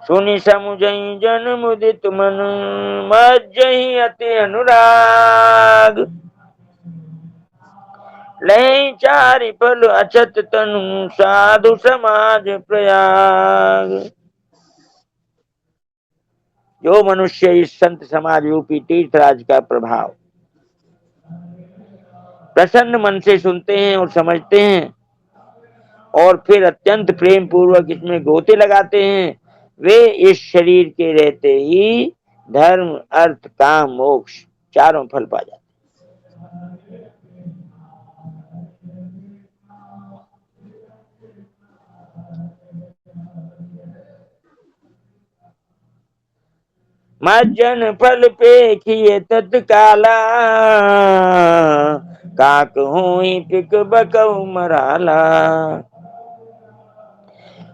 सुनि समुझई जन मुदित मन, मज्जहि अति अनुराग। लय चारि फल अछत तनु, साधु समाज प्रयाग। जो मनुष्य इस संत समाज रूपी तीर्थराज का प्रभाव प्रसन्न मन से सुनते हैं और समझते हैं और फिर अत्यंत प्रेम पूर्वक इसमें गोते लगाते हैं, वे इस शरीर के रहते ही धर्म अर्थ काम मोक्ष चारों फल पा जाते। मज्जन फल पेखिए तत्काला, काक हुई पिक बकऊ मराला।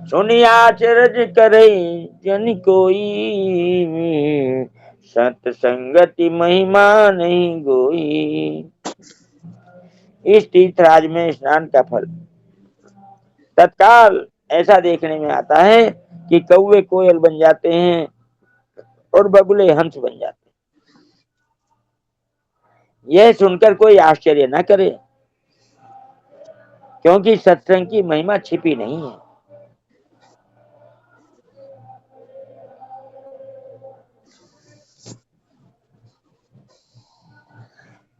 सुनि आचरज करे जन कोई, सत्संगति महिमा नहीं गोई। इस तीर्थराज में स्नान का फल तत्काल ऐसा देखने में आता है कि कौवे कोयल बन जाते हैं और बगुले हंस बन जाते हैं। यह सुनकर कोई आश्चर्य न करे, क्योंकि सत्संग की महिमा छिपी नहीं है।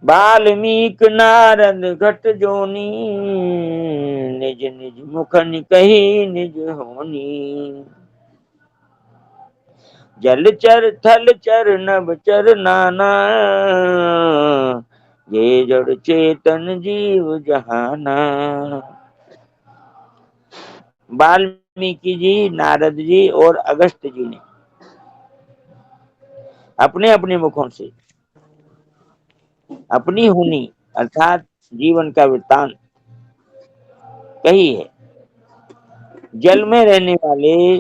वाल्मीक नारद घट जोनी, निज निज मुखन कही निज होनी। जल चर थल चर नभ चर नाना, ये जड़ चेतन जीव जहाना। वाल्मीकि जी, नारद जी और अगस्त्य जी ने अपने अपने मुखों से अपनी हुनी अर्थात जीवन का वृत्तांत कही है। जल में रहने वाले,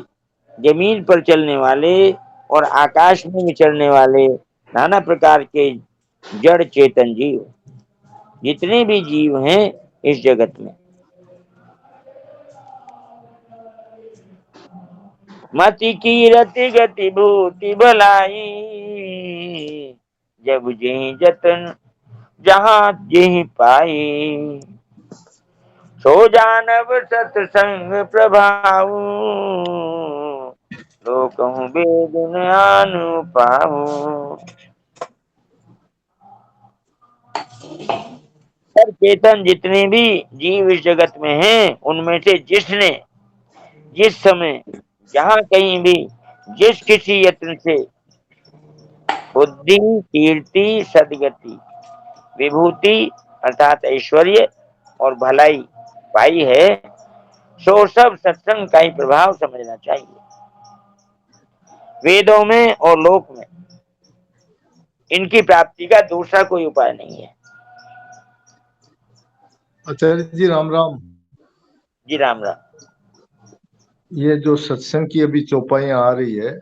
जमीन पर चलने वाले और आकाश में विचरने वाले नाना प्रकार के जड़ चेतन जीव, जितने भी जीव हैं इस जगत में, मति की रति गति भूति भलाई, जब जेहि जतन जहाँ जेहि पाई। सो जानब सत्संग प्रभाव, लोकहु वेद ज्ञान पाऊ। पर चेतन जितने भी जीव इस जगत में हैं, उनमें से जिसने जिस समय जहाँ कहीं भी जिस किसी यत्न से बुद्धि कीर्ति सदगति विभूति अर्थात ऐश्वर्य और भलाई पाई है, सो सब सत्संग का ही प्रभाव समझना चाहिए। वेदों में और लोक में इनकी प्राप्ति का दूसरा कोई उपाय नहीं है। आचार्य जी राम राम। जी राम राम। ये जो सत्संग की अभी चौपाइयां आ रही है,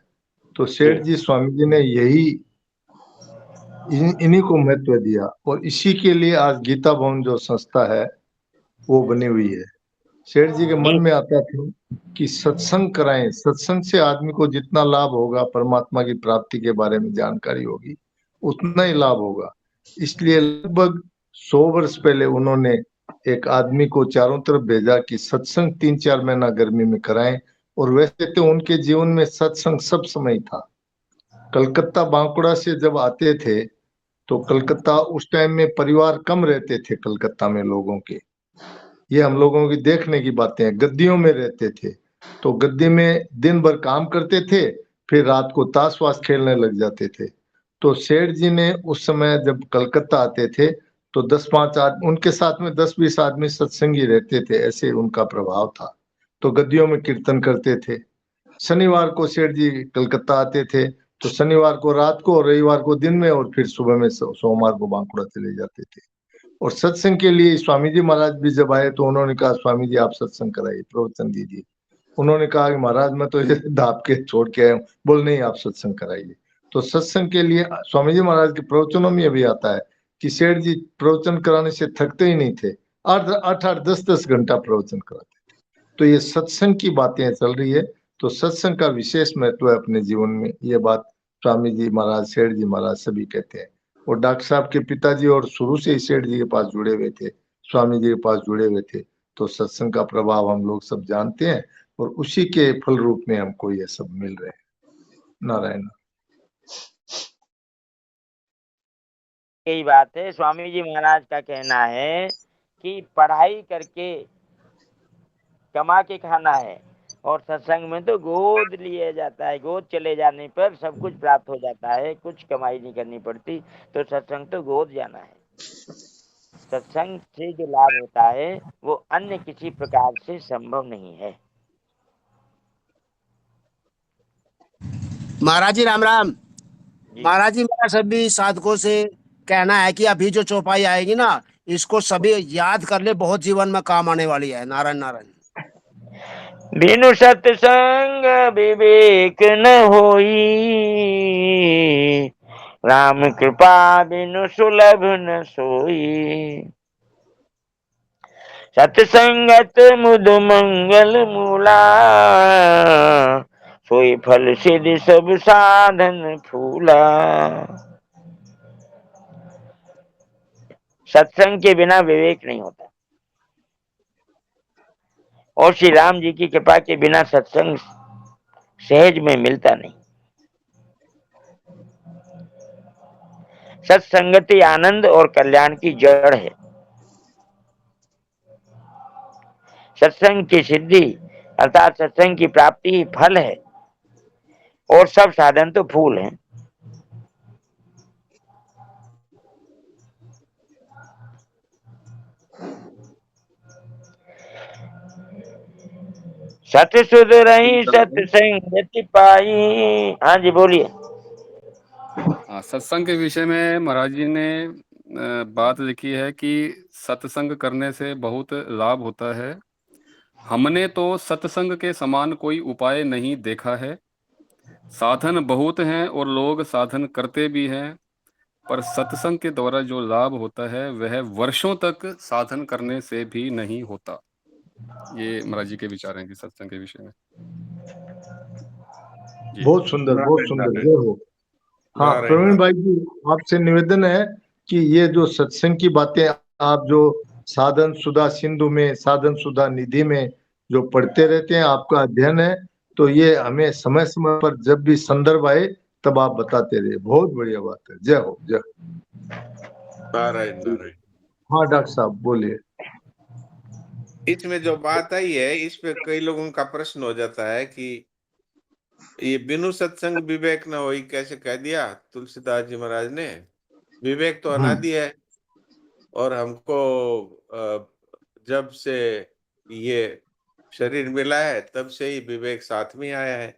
तो सेठ जी स्वामी जी ने यही इन्हीं को महत्व दिया और इसी के लिए आज गीता भवन जो संस्था है वो बनी हुई है। सेठ जी के मन में आता था कि सत्संग कराएं, सत्संग से आदमी को जितना लाभ होगा, परमात्मा की प्राप्ति के बारे में जानकारी होगी, उतना ही लाभ होगा। इसलिए लगभग 100 वर्ष पहले उन्होंने एक आदमी को चारों तरफ भेजा कि सत्संग 3-4 महीना गर्मी में कराएं। और वैसे तो उनके जीवन में सत्संग सब समय था। कलकत्ता बांकुड़ा से जब आते थे तो कलकत्ता उस टाइम में परिवार कम रहते थे कलकत्ता में लोगों के, ये हम लोगों की देखने की बातें हैं। गद्दियों में रहते थे, तो गद्दी में दिन भर काम करते थे, फिर रात को ताश वाश खेलने लग जाते थे। तो सेठ जी ने उस समय जब कलकत्ता आते थे तो 10-5 आदमी उनके साथ में 10-20 आदमी सत्संगी रहते थे, ऐसे उनका प्रभाव था। तो गद्दियों में कीर्तन करते थे। शनिवार को सेठ जी कलकत्ता आते थे, तो शनिवार को रात को और रविवार को दिन में, और फिर सुबह में सोमवार को बांकुड़ा चले जाते थे। और सत्संग के लिए स्वामी जी महाराज भी जब आए तो उन्होंने कहा स्वामी जी आप सत्संग कराइए, प्रवचन दीजिए। उन्होंने कहा कि महाराज मैं तो ये दाप के छोड़ के आया हूँ। बोल नहीं, आप सत्संग कराइए। तो सत्संग के लिए स्वामी जी महाराज के प्रवचनों में भी आता है कि सेठ जी प्रवचन कराने से थकते ही नहीं थे, 8-8 10-10 घंटा प्रवचन कराते थे। तो ये सत्संग की बातें चल रही है। तो सत्संग का विशेष महत्व है अपने जीवन में। ये बात स्वामी जी महाराज, सेठ जी महाराज सभी कहते हैं। और डॉक्टर साहब के पिताजी और शुरू से ही सेठ जी के पास जुड़े हुए थे, स्वामी जी के पास जुड़े हुए थे। तो सत्संग का प्रभाव हम लोग सब जानते हैं और उसी के फल रूप में हमको ये सब मिल रहे हैं। नारायण। यही बात है। स्वामी जी महाराज का कहना है कि पढ़ाई करके कमा के खाना है, और सत्संग में तो गोद लिया जाता है। गोद चले जाने पर सब कुछ प्राप्त हो जाता है, कुछ कमाई नहीं करनी पड़ती। तो सत्संग तो गोद जाना है। सत्संग से जो लाभ होता है वो अन्य किसी प्रकार से संभव नहीं है। महाराज जी राम राम। जी महाराज जी, मेरा सभी साधकों से कहना है कि अभी जो चौपाई आएगी ना, इसको सभी याद कर ले, बहुत जीवन में काम आने वाली है। नारायण नारायण। बिनु सत्संग विवेक न होई, राम कृपा बिनु सुलभ न सोई। सत्संगत मुद मंगल मूला, सोई फल सिद्धि सब साधन फूला। सत्संग के बिना विवेक नहीं होता, और श्री राम जी की कृपा के बिना सत्संग सहज में मिलता नहीं। सत्संगति आनंद और कल्याण की जड़ है। सत्संग की सिद्धि अर्थात सत्संग की प्राप्ति ही फल है, और सब साधन तो फूल हैं। सत सुध रही सत्संगति पाई। हाँ जी बोलिए। हाँ, सत्संग के विषय में महाराज जी ने बात लिखी है कि सत्संग करने से बहुत लाभ होता है। हमने तो सत्संग के समान कोई उपाय नहीं देखा है। साधन बहुत हैं और लोग साधन करते भी हैं, पर सत्संग के द्वारा जो लाभ होता है वह वर्षों तक साधन करने से भी नहीं होता। ये महाराज जी के विचार हैं कि सत्संग के विषय में। जी बहुत सुंदर, बहुत सुंदर। जय हो। हाँ प्रवीण भाई जी, आपसे निवेदन है कि ये जो सत्संग की बातें आप जो साधन सुधा सिंधु में, साधन सुधा निधि में जो पढ़ते रहते हैं, आपका अध्ययन है, तो ये हमें समय समय पर जब भी संदर्भ आए तब आप बताते रहिए। बहुत बढ़िया बात है। जय हो, जय। नारायण नारायण। हाँ डॉक्टर साहब बोलिए। इसमें जो बात आई है, इस पे कई लोगों का प्रश्न हो जाता है कि ये बिनु सत्संग विवेक न होई कैसे कह दिया तुलसीदास जी महाराज ने। विवेक तो अनादि है, और हमको जब से ये शरीर मिला है तब से ही विवेक साथ में आया है।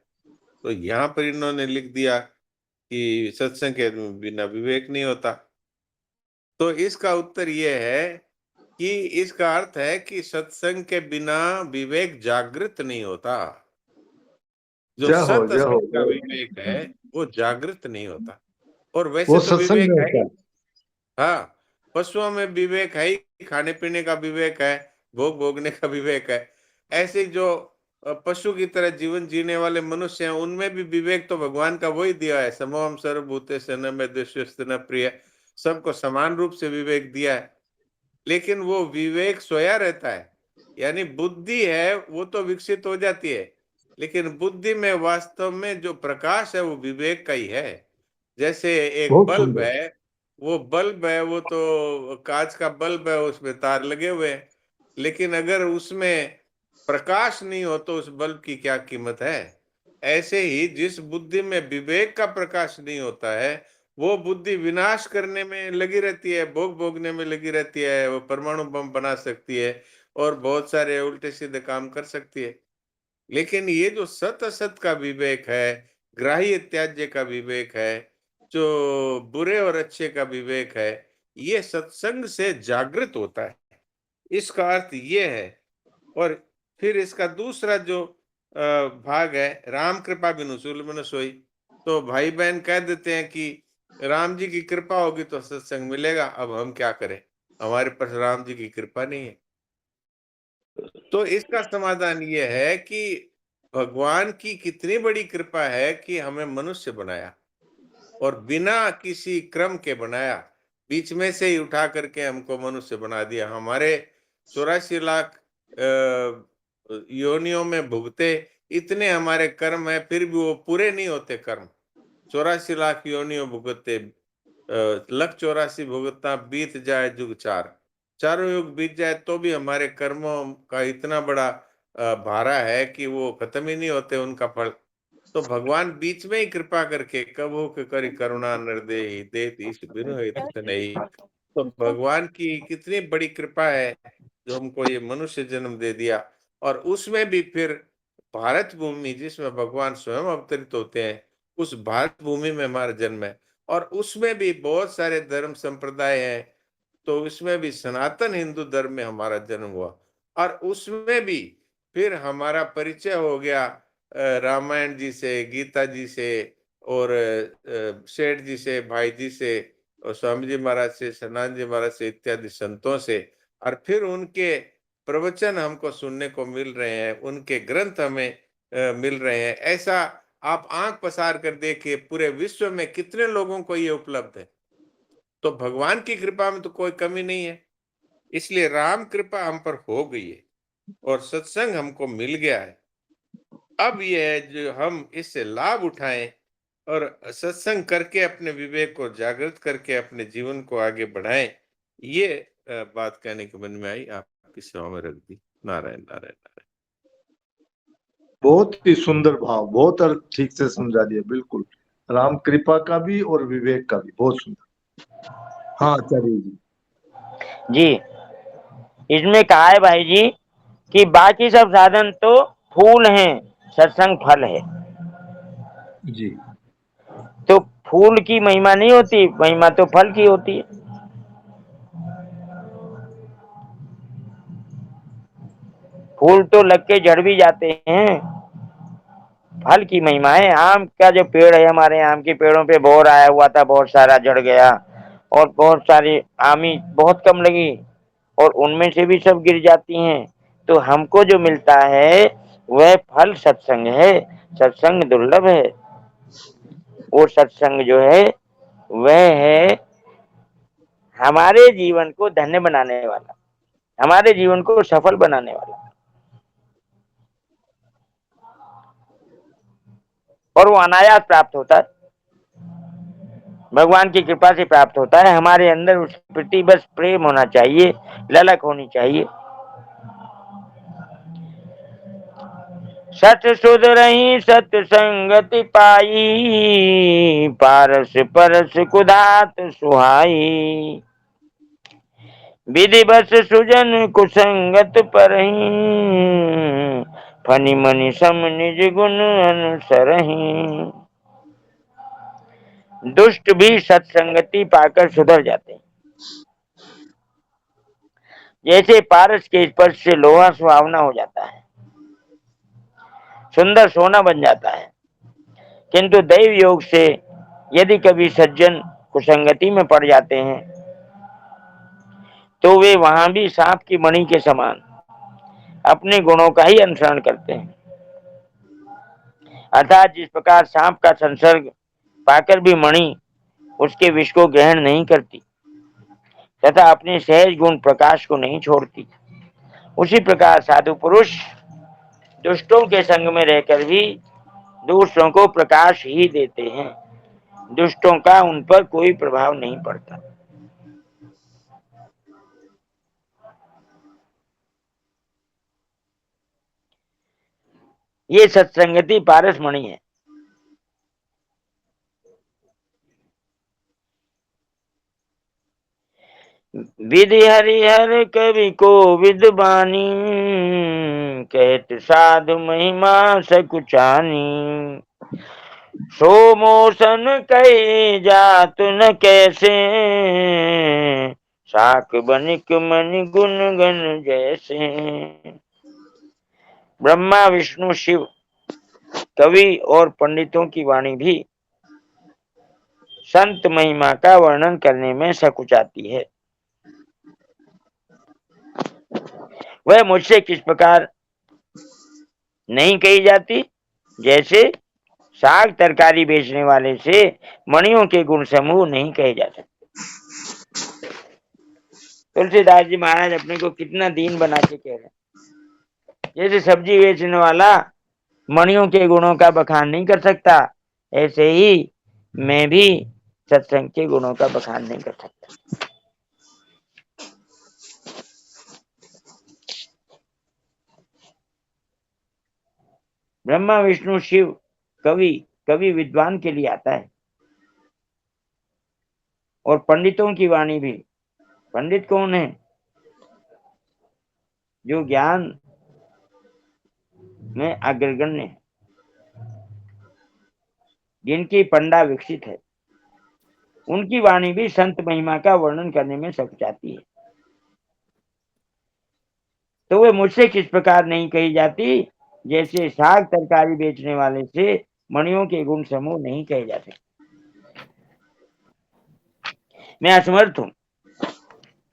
तो यहाँ पर इन्होंने लिख दिया कि सत्संग के बिना विवेक नहीं होता। तो इसका उत्तर ये है कि इसका अर्थ है कि सत्संग के बिना विवेक जागृत नहीं होता। जो जय हो, जय हो, सत्संग का जय हो। विवेक है वो जागृत नहीं होता। और वैसे वो तो सत्संग विवेक में है ही। होता है। हाँ, पशुओं में विवेक है ही, खाने पीने का विवेक है, भोग भोगने का विवेक है। ऐसे जो पशु की तरह जीवन जीने वाले मनुष्य हैं, उनमें भी विवेक तो भगवान का वही दिया है। समोहम सर्वभूतेषु न मे द्वेष्यस्तु न प्रिय। सबको समान रूप से विवेक दिया है, लेकिन वो विवेक सोया रहता है। यानी बुद्धि है वो तो विकसित हो जाती है, लेकिन बुद्धि में वास्तव में जो प्रकाश है वो विवेक का ही है। जैसे एक बहुत बल्ब सुंदर। है, वो बल्ब है, वो तो कांच का बल्ब है, उसमें तार लगे हुए हैं, लेकिन अगर उसमें प्रकाश नहीं हो तो उस बल्ब की क्या कीमत है। ऐसे ही जिस बुद्धि में विवेक का प्रकाश नहीं होता है, वो बुद्धि विनाश करने में लगी रहती है, भोग भोगने में लगी रहती है। वो परमाणु बम बना सकती है और बहुत सारे उल्टे सीधे काम कर सकती है। लेकिन ये जो सत असत का विवेक है, ग्राह्य त्याज्य का विवेक है, जो बुरे और अच्छे का विवेक है, ये सत्संग से जागृत होता है। इसका अर्थ ये है। और फिर इसका दूसरा जो भाग है, राम कृपा बिनु सुलभ न सोई। तो भाई बहन कह देते हैं कि राम जी की कृपा होगी तो सत्संग मिलेगा। अब हम क्या करें, हमारे पास राम जी की कृपा नहीं है। तो इसका समाधान ये है कि भगवान की कितनी बड़ी कृपा है कि हमें मनुष्य बनाया और बिना किसी क्रम के बनाया, बीच में से ही उठा करके हमको मनुष्य बना दिया। हमारे 84 लाख योनियों में भुगते इतने हमारे कर्म है, फिर भी वो पूरे नहीं होते कर्म। 84 लाख योनियों भुगते, लख 84 भुगतना बीत जाए जुग चार। चारों युग बीत जाए तो भी हमारे कर्मों का इतना बड़ा भारा है कि वो खत्म ही नहीं होते उनका फल। तो भगवान बीच में ही कृपा करके कबहू करी करुणा निर्देहि देत ईश बिनु हित नहीं। तो भगवान की कितनी बड़ी कृपा है जो हमको ये मनुष्य जन्म दे दिया, और उसमें भी फिर भारत भूमि जिसमें भगवान स्वयं अवतरित होते हैं, उस भारत भूमि में हमारा जन्म है। और उसमें भी बहुत सारे धर्म संप्रदाय हैं, तो उसमें भी सनातन हिंदू धर्म में हमारा जन्म हुआ, और उसमें भी फिर हमारा परिचय हो गया रामायण जी से, गीता जी से, और सेठ जी से, भाई जी से, और स्वामी जी महाराज से, सनातन जी महाराज से, इत्यादि संतों से। और फिर उनके प्रवचन हमको सुनने को मिल रहे हैं, उनके ग्रंथ हमें मिल रहे हैं। ऐसा आप आंख पसार कर देखिए, पूरे विश्व में कितने लोगों को ये उपलब्ध है। तो भगवान की कृपा में तो कोई कमी नहीं है, इसलिए राम कृपा हम पर हो गई है और सत्संग हमको मिल गया है। अब ये है जो हम इससे लाभ उठाएं और सत्संग करके अपने विवेक को जागृत करके अपने जीवन को आगे बढ़ाएं। ये बात कहने के मन में आई, आपकी सेवा में रख दी। नारायण नारायण नारायण। बहुत ही सुंदर भाव, बहुत अर्थ ठीक से समझा दिया, बिल्कुल। राम कृपा का भी और विवेक का भी, बहुत सुंदर। हाँ आचार्य जी। जी, इसमें कहा है भाई जी कि बाकी सब साधन तो फूल हैं, सत्संग फल है। जी तो फूल की महिमा नहीं होती, महिमा तो फल की होती है। फूल तो लग के झड़ भी जाते हैं, फल की महिमा है। आम का जो पेड़ है, हमारे आम के पेड़ों पे बोर आया हुआ था, बहुत सारा झड़ गया, और बहुत सारी आमी बहुत कम लगी, और उनमें से भी सब गिर जाती हैं। तो हमको जो मिलता है वह फल सत्संग है। सत्संग दुर्लभ है। वो सत्संग जो है वह है हमारे जीवन को धन्य बनाने वाला, हमारे जीवन को सफल बनाने वाला, और वो अनायास प्राप्त होता है, भगवान की कृपा से प्राप्त होता है। हमारे अंदर उसके प्रति बस प्रेम होना चाहिए, ललक होनी चाहिए। सत सुध रही सत्संगति पाई, पारस परस कुदात सुहाई। विधि बस सुजन कुसंगत परही, फनि मनि सम निज गुण अनुसरही। दुष्ट भी सत्संगति पाकर सुधर जाते हैं। जैसे पारस के स्पर्श से लोहा सुहावना हो जाता है, सुंदर सोना बन जाता है। किंतु दैव योग से यदि कभी सज्जन कुसंगति में पड़ जाते हैं तो वे वहां भी सांप की मणि के समान अपने गुणों का ही अनुसरण करते हैं। अर्थात जिस प्रकार सांप का संसर्ग पाकर भी मणि उसके विष को ग्रहण नहीं करती तथा अपने सहज गुण प्रकाश को नहीं छोड़ती, उसी प्रकार साधु पुरुष दुष्टों के संग में रहकर भी दूसरों को प्रकाश ही देते हैं। दुष्टों का उन पर कोई प्रभाव नहीं पड़ता। ये सत्संगति पारस मणि है। विधि हरिहर कवि को विद्वानी, कहत साधु महिमा सकुचानी। सो मोसन कहे जात न कैसे, साक बनिक मनि गुण गण जैसे। ब्रह्मा विष्णु शिव कवि और पंडितों की वाणी भी संत महिमा का वर्णन करने में सकुचाती है। वह मुझसे किस प्रकार नहीं कही जाती, जैसे साग तरकारी बेचने वाले से मणियों के गुण समूह नहीं कहे जा सकते। तुलसीदास जी महाराज अपने को कितना दीन बना के कह रहे हैं। जैसे सब्जी बेचने वाला मणियों के गुणों का बखान नहीं कर सकता, ऐसे ही मैं भी सत्संग के गुणों का बखान नहीं कर सकता। ब्रह्मा विष्णु शिव कवि, कवि विद्वान के लिए आता है, और पंडितों की वाणी भी। पंडित कौन है? जो ज्ञान में अग्रगण्य है, जिनकी पंडा विकसित है, उनकी वाणी भी संत महिमा का वर्णन करने में सचाती है। तो वे मुझसे किस प्रकार नहीं कही जाती, जैसे साग तरकारी बेचने वाले से मणियों के गुण समूह नहीं कहे जाते। मैं असमर्थ हूं,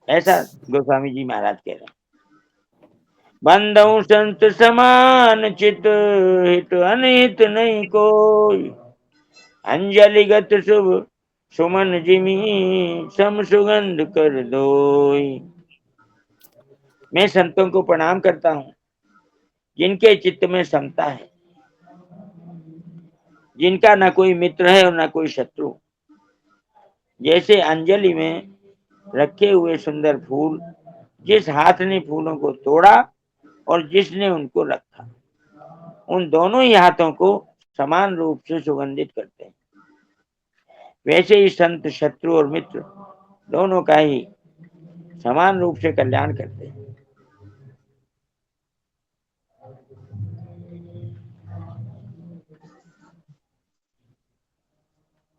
ऐसा गोस्वामी जी महाराज कह रहे हैं। बंधु संत समान चित, हित अनित नहीं कोई, अंजलिगत शुभ सुमन जिमी, सम सुगंध कर दोई। मैं संतों को प्रणाम करता हूँ जिनके चित्त में समता है, जिनका ना कोई मित्र है और ना कोई शत्रु। जैसे अंजलि में रखे हुए सुंदर फूल, जिस हाथ ने फूलों को तोड़ा और जिसने उनको रखा, उन दोनों ही हाथों को समान रूप से सुगंधित करते हैं। वैसे ही संत शत्रु और मित्र दोनों का ही समान रूप से कल्याण करते हैं।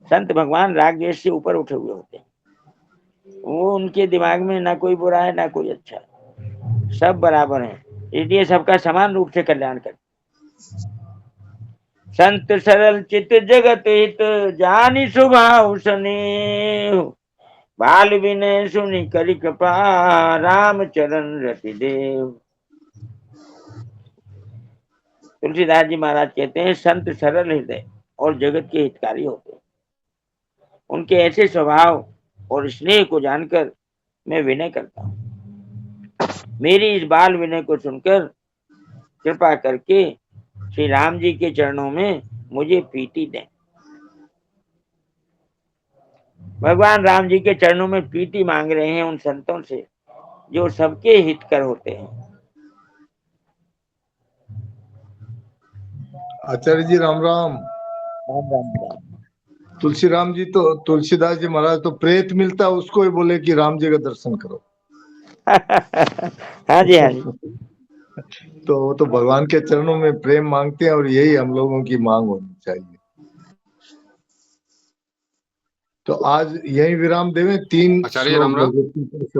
संत भगवान राग द्वेष से ऊपर उठे हुए होते हैं। वो उनके दिमाग में ना कोई बुरा है ना कोई अच्छा, सब बराबर है, इसलिए सबका समान रूप से कल्याण करते। संत सरल चित जगत हित, जानी स्वभाव स्नेह, बाल विनय सुनि करि कृपा, राम चरण रति देव। तुलसीदास जी महाराज कहते हैं, संत सरल हृदय और जगत के हितकारी होते हैं। उनके ऐसे स्वभाव और स्नेह को जानकर मैं विनय करता हूँ। मेरी इस बाल विनय को सुनकर कृपा करके श्री राम जी के चरणों में मुझे प्रीति दें। भगवान राम जी के चरणों में प्रीति मांग रहे हैं उन संतों से जो सबके हितकर होते हैं। आचार्य जी राम राम। राम राम राम। तुलसीराम जी तो तुलसीदास जी महाराज तो प्रेत मिलता उसको ही बोले कि राम जी का दर्शन करो। हाँ जी, हाँ जी। तो वो तो भगवान के चरणों में प्रेम मांगते हैं और यही हम लोगों की मांग होनी चाहिए। तो आज यही विराम देवें। 3 आचार्य श्लोक राम राम। भगवत गीता से